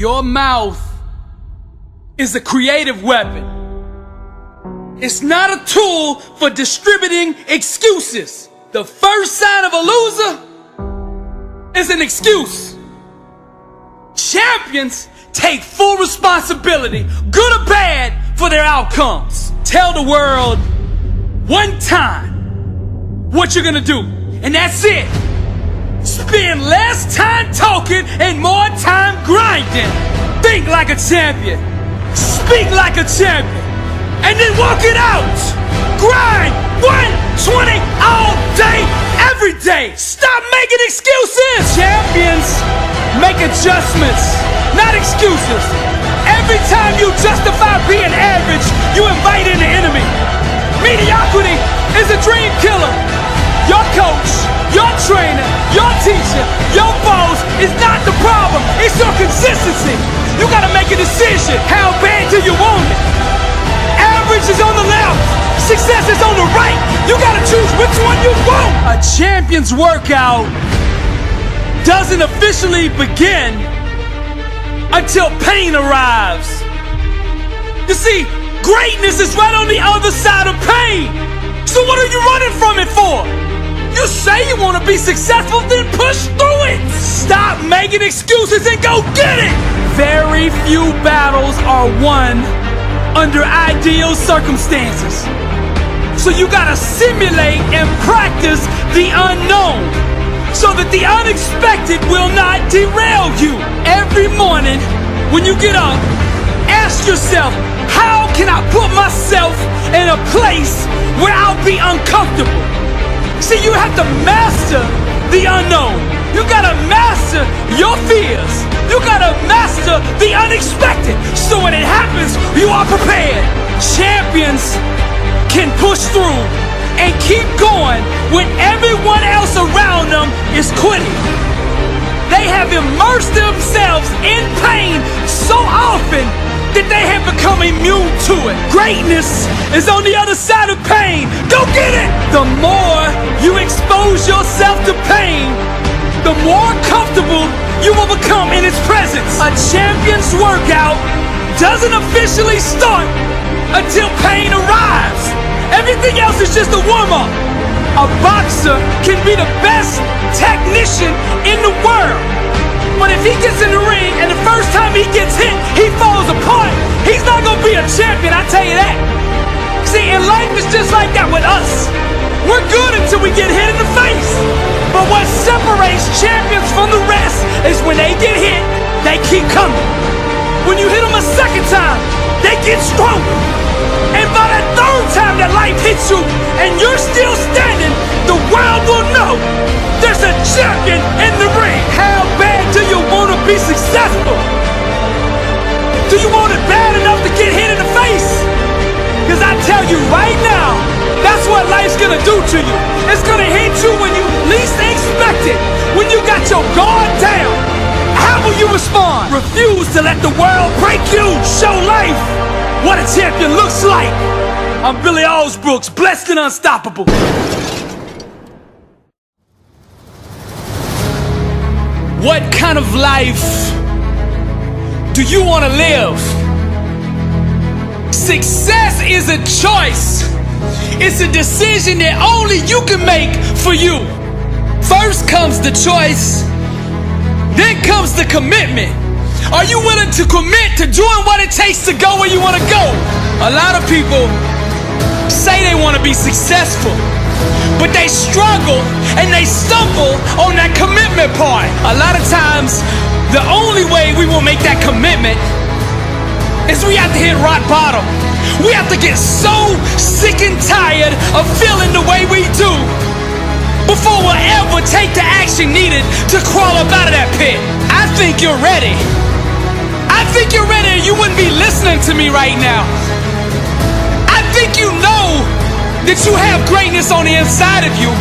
Your mouth is a creative weapon. It's not a tool for distributing excuses. The first sign of a loser is an excuse. Champions take full responsibility, good or bad, for their outcomes. Tell the world one time what you're gonna do, and that's it. Spend less time talking and more time grinding. Think like a champion. Speak like a champion. And then walk it out. Grind 120 all day, every day. Stop making excuses. Champions make adjustments, not excuses. Every time you justify being average, you invite in the enemy. Mediocrity is a dream killer. Your coach, your trainer, your teacher, your boss is not the problem. It's your consistency. You gotta make a decision. How bad do you want it? Average is on the left. Success is on the right. You gotta choose which one you want. A champion's workout doesn't officially begin until pain arrives. You see, greatness is right on the other side of pain. So what are you running from it for? You say you want to be successful, then push through it. Stop making excuses and go get it. Very few battles are won under ideal circumstances. So you gotta simulate and practice the unknown so that the unexpected will not derail you. Every morning when you get up, ask yourself, how can I put myself in a place where I'll be uncomfortable? See, you have to master the unknown. You gotta master your fears. You gotta master the unexpected. So when it happens, you are prepared. Champions can push through and keep going when everyone else around them is quitting. They have immersed themselves in pain so often that they have become immune to it. Greatness is on the other side of pain. Go get it! The more you expose yourself to pain, the more comfortable you will become in its presence. A champion's workout doesn't officially start until pain arrives. Everything else is just a warm-up. A boxer can be the best technician in the world, but if he gets in the ring and the first time he gets hit, he falls apart, he's not gonna be a champion, I tell you that. See, in life it's just like that with us. We're good until we get hit in the face. But what separates champions from the rest is when they get hit, they keep coming. When you hit them a second time, they get stronger. And by that third time that life hits you and you're still standing, the world will know there's a champion in the ring. How bad do you want to be successful? Do you want it bad enough to get hit in the face? Because I tell you right now, that's what life's gonna do to you. It's gonna hit you when you least expect it. When you got your guard down, how will you respond? Refuse to let the world break you. Show life what a champion looks like. I'm Billy Allsbrooks, blessed and unstoppable. What kind of life do you want to live? Success is a choice. It's a decision that only you can make for you. First comes the choice, then comes the commitment. Are you willing to commit to doing what it takes to go where you want to go? A lot of people say they want to be successful, but they struggle and they stumble on that commitment part. A lot of times, the only way we will make that commitment is we have to hit rock bottom. We have to get so sick and tired of feeling the way we do before we'll ever take the action needed to crawl up out of that pit. I think you're ready. I think you're ready, you wouldn't be listening to me right now. I think you know that you have greatness on the inside of you,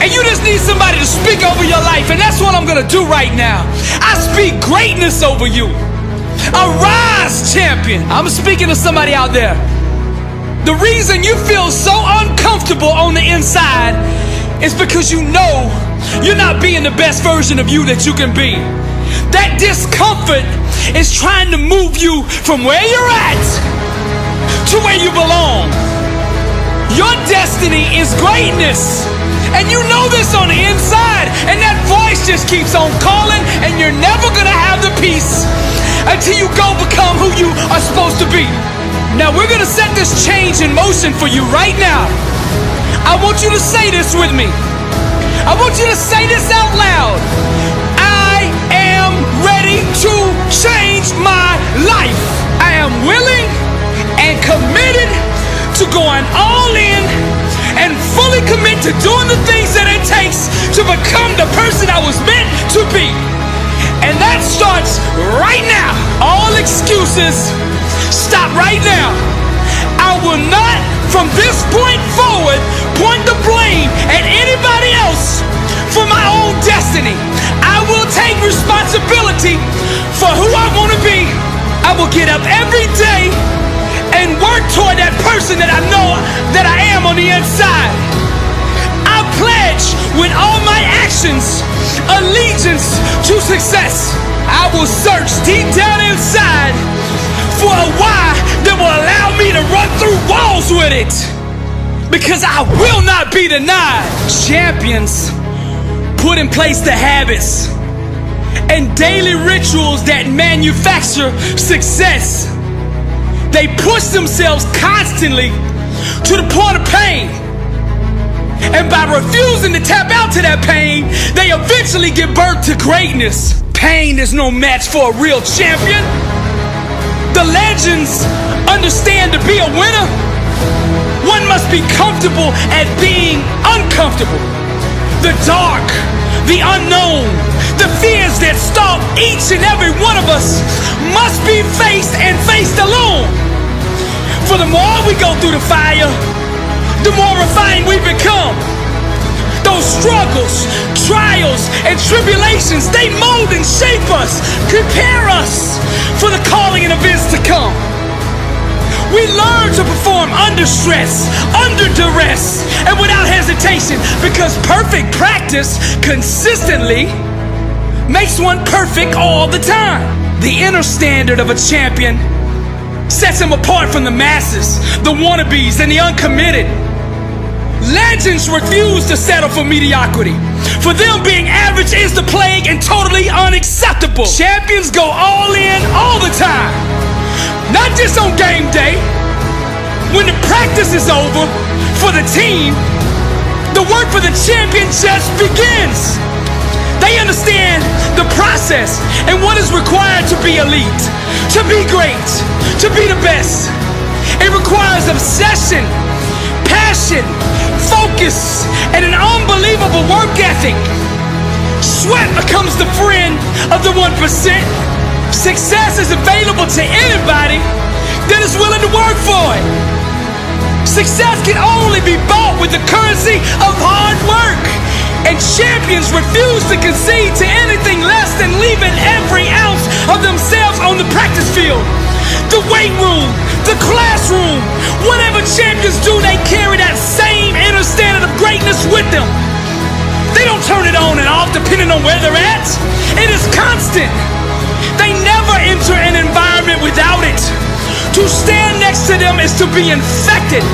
and you just need somebody to speak over your life, and that's what I'm gonna do right now. I speak greatness over you. Arise, champion. I'm speaking to somebody out there. The reason you feel so uncomfortable on the inside is because you know you're not being the best version of you that you can be. That discomfort is trying to move you from where you're at to where you belong. Your destiny is greatness, and you know this on the inside, and that voice just keeps on calling, and you're never gonna have the peace until you go become who you are supposed to be. Now we're gonna set this change in motion for you right now. I want you to say this with me. I want you to say this out loud. I am ready to change my life. I am willing and committed to going all in and fully commit to doing the things that it takes to become the person I was meant to be. And that starts right now. All excuses stop right now. I will not, from this point forward, point the blame at anybody else for my own destiny. I will take responsibility for who I want to be. I will get up every day and work toward that person that I know that I am on the inside. I pledge with all my actions allegiance to success. I will search deep down inside for a why that will allow me to run through walls with it, because I will not be denied. Champions put in place the habits and daily rituals that manufacture success. They push themselves constantly to the point of pain. And by refusing to tap out to that pain, they eventually give birth to greatness. Pain is no match for a real champion. The legends understand to be a winner, one must be comfortable at being uncomfortable. The dark, the unknown, the fears that stalk each and every one of us must be faced and faced alone. For the more we go through the fire, the more refined we become. Those struggles, trials, and tribulations, they mold and shape us, prepare us for the calling and events to come. We learn to perform under stress, under duress, and without hesitation, because perfect practice consistently makes one perfect all the time. The inner standard of a champion sets him apart from the masses, the wannabes, and the uncommitted. Legends refuse to settle for mediocrity. For them, being average is the plague and totally unacceptable. Champions go all in all the time. Not just on game day. When the practice is over for the team, the work for the champion just begins. They understand the process and what is required to be elite, to be great, to be the best. It requires obsession, passion, focus, and an unbelievable work ethic. Sweat becomes the friend of the 1%. Success is available to anybody that is willing to work for it. Success can only be bought with the currency of hard work. And champions refuse to concede to anything less than leaving every ounce of themselves on the practice field. The weight room, the classroom, whatever champions do, they carry that same inner standard of greatness with them. They don't turn it on and off depending on where they're at. It is constant. They never enter an environment without it. To stand next to them is to be infected.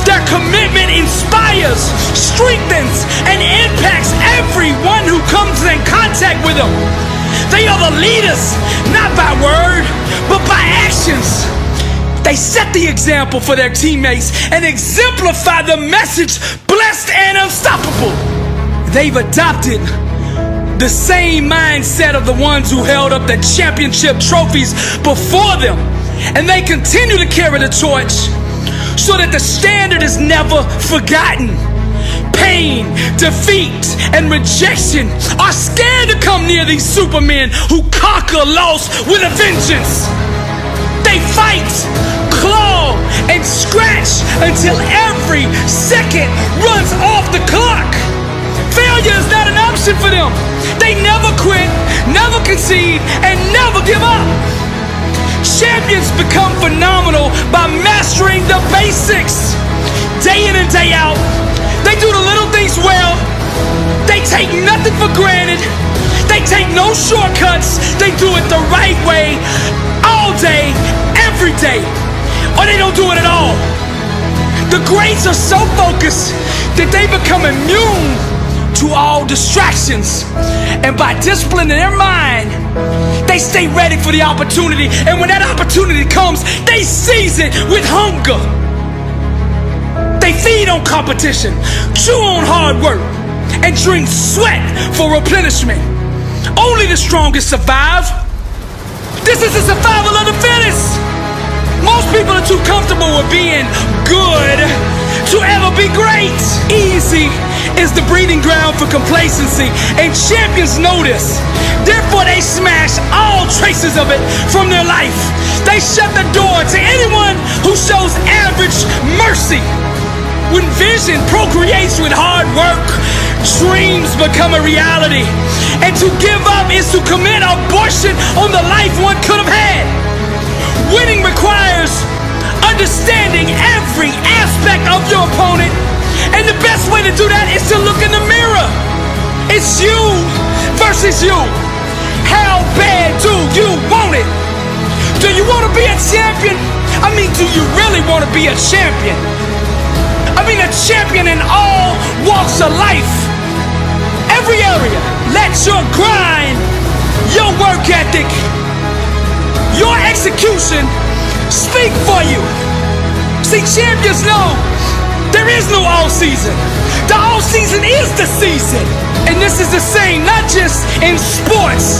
Their commitment inspires, strengthens, and impacts everyone who comes in contact with them. They are the leaders, not by word, but by actions. They set the example for their teammates and exemplify the message, blessed and unstoppable. They've adopted the same mindset of the ones who held up the championship trophies before them, and they continue to carry the torch so that the standard is never forgotten. Pain, defeat, and rejection are scared to come near these supermen who conquer loss with a vengeance. They fight, claw, and scratch until every second runs off the clock. Failure is not an option for them. They never quit, never concede, and never give up. Champions become phenomenal by mastering the basics. Day in and day out, they do the little things well. They take nothing for granted. They They take no shortcuts. They do it the right way, all day, every day. Or they don't do it at all. The greats are so focused that they become immune to all distractions. And by disciplining their mind, they stay ready for the opportunity. And when that opportunity comes, they seize it with hunger. They feed on competition, chew on hard work, and drink sweat for replenishment. Only the strongest survive. This is the survival of the fittest. Most people are too comfortable with being good to ever be great. Easy is the breeding ground for complacency, and champions know this. Therefore, they smash all traces of it from their life. They shut the door to anyone who shows average mercy. When vision procreates with hard work, dreams become a reality. And to give up is to commit abortion on the life one could have had. Winning requires understanding every aspect of your opponent. And the best way to do that is to look in the mirror. It's you versus you. How bad do you want it? Do you want to be a champion? I mean, do you really want to be a champion? I mean, a champion in all walks of life. Every area. Let your grind, your work ethic, your execution speak for you. See, champions know there is no all season. The all season is the season. And this is the same, not just in sports,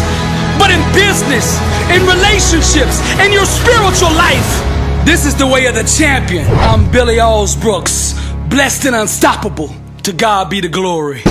but in business, in relationships, in your spiritual life. This is the way of the champion. I'm Billy Allsbrooks, blessed and unstoppable. To God be the glory.